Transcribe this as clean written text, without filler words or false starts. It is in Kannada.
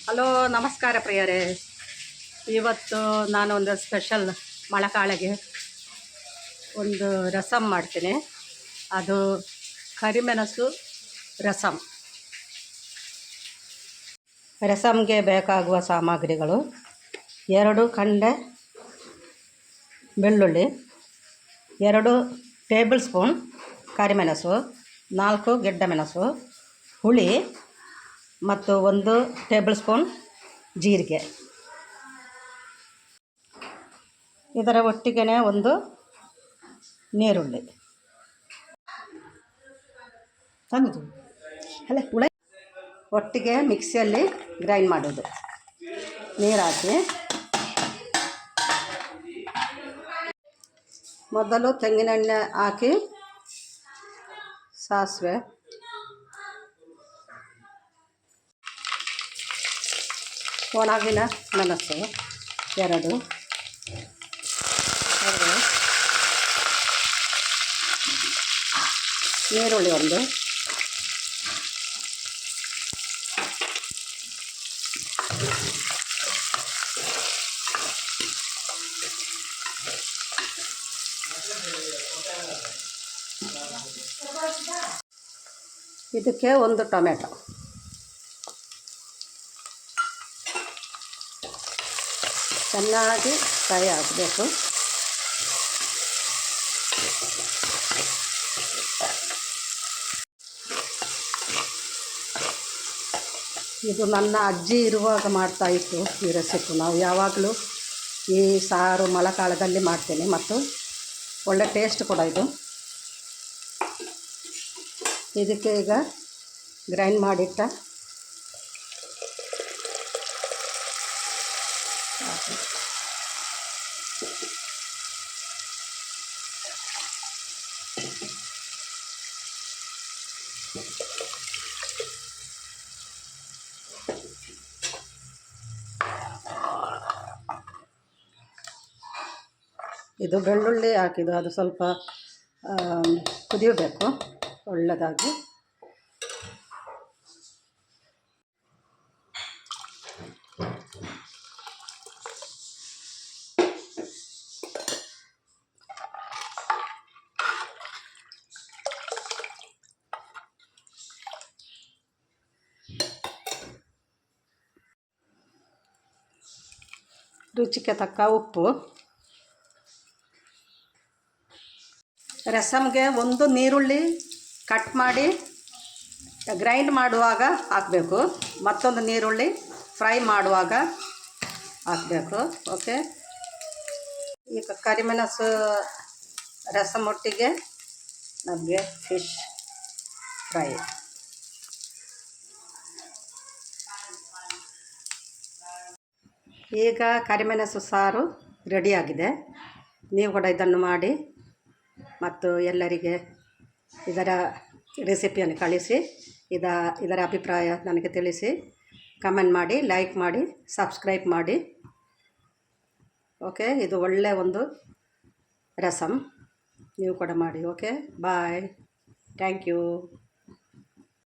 ಹಲೋ ನಮಸ್ಕಾರ ಪ್ರಿಯರೇ. ಇವತ್ತು ನಾನು ಒಂದು ಸ್ಪೆಷಲ್ ಮಳೆಕಾಳಿಗೆ ಒಂದು ರಸಮ್ ಮಾಡ್ತೀನಿ. ಅದು ಕರಿಮೆಣಸು ರಸಮ್. ರಸಮ್ಗೆ ಬೇಕಾಗುವ ಸಾಮಗ್ರಿಗಳು: 2 ಖಂಡ ಬೆಳ್ಳುಳ್ಳಿ, 2 ಟೇಬಲ್ ಸ್ಪೂನ್ ಕರಿಮೆಣಸು, 4 ಗೆಡ್ಡೆಮೆಣಸು, ಹುಳಿ ಮತ್ತು 1 ಟೇಬಲ್ ಸ್ಪೂನ್ ಜೀರಿಗೆ. ಇದರ ಒಟ್ಟಿಗೆ ಒಂದು ನೀರುಳ್ಳಿ ಒಟ್ಟಿಗೆ ಮಿಕ್ಸಿಯಲ್ಲಿ ಗ್ರೈಂಡ್ ಮಾಡೋದು. ನೀರು ಹಾಕಿ ಮೊದಲು ತೆಂಗಿನೆಣ್ಣೆ ಹಾಕಿ ಸಾಸಿವೆ, ಒಣಗಿನ ಮೆಣಸು 2, ನೀರುಳ್ಳಿ 1, ಇದಕ್ಕೆ 1 ಟೊಮೆಟೊ. ಚೆನ್ನಾಗಿ ಫ್ರೈ ಆಗಬೇಕು. ಇದು ನನ್ನ ಅಜ್ಜಿ ಇರುವಾಗ ಮಾಡ್ತಾಯಿತ್ತು ಈ ರೆಸಿಪಿ. ನಾವು ಯಾವಾಗಲೂ ಈ ಸಾರು ಮಳೆಗಾಲದಲ್ಲಿ ಮಾಡ್ತೇನೆ ಮತ್ತು ಒಳ್ಳೆ ಟೇಸ್ಟ್ ಕೂಡ ಇದು. ಇದಕ್ಕೆ ಈಗ ಗ್ರೈಂಡ್ ಮಾಡಿಟ್ಟ ಇದು ಬೆಳ್ಳುಳ್ಳಿ ಹಾಕಿದ್ದು ಅದು ಸ್ವಲ್ಪ ಕುದಿಯಬೇಕು ಒಳ್ಳೆಯದಾಗಿ. ರುಚಿಗೆ ತಕ್ಕ ಉಪ್ಪು. ರಸಮ್ಗೆ 1 ನೀರುಳ್ಳಿ ಕಟ್ ಮಾಡಿ ಗ್ರೈಂಡ್ ಮಾಡುವಾಗ ಹಾಕಬೇಕು, ಮತ್ತೊಂದು ನೀರುಳ್ಳಿ ಫ್ರೈ ಮಾಡುವಾಗ ಹಾಕಬೇಕು. ಓಕೆ, ಈಗ ಕರಿಮೆಣಸು ರಸಮ್ ಒಟ್ಟಿಗೆ ನಮಗೆ ಫಿಶ್ ಫ್ರೈ. ಈಗ ಕರಿಮೆಣಸು ಸಾರು ರೆಡಿಯಾಗಿದೆ. ನೀವು ಕೂಡ ಇದನ್ನು ಮಾಡಿ ಮತ್ತು ಎಲ್ಲರಿಗೆ ಇದರ ರೆಸಿಪಿಯನ್ನು ಕಳಿಸಿ. ಇದರ ಅಭಿಪ್ರಾಯ ನನಗೆ ತಿಳಿಸಿ. ಕಮೆಂಟ್ ಮಾಡಿ, ಲೈಕ್ ಮಾಡಿ, ಸಬ್ಸ್ಕ್ರೈಬ್ ಮಾಡಿ. ಓಕೆ, ಇದು ಒಳ್ಳೆಯ ಒಂದು ರಸಮ್. ನೀವು ಕೂಡ ಮಾಡಿ. Okay, bye, thank you.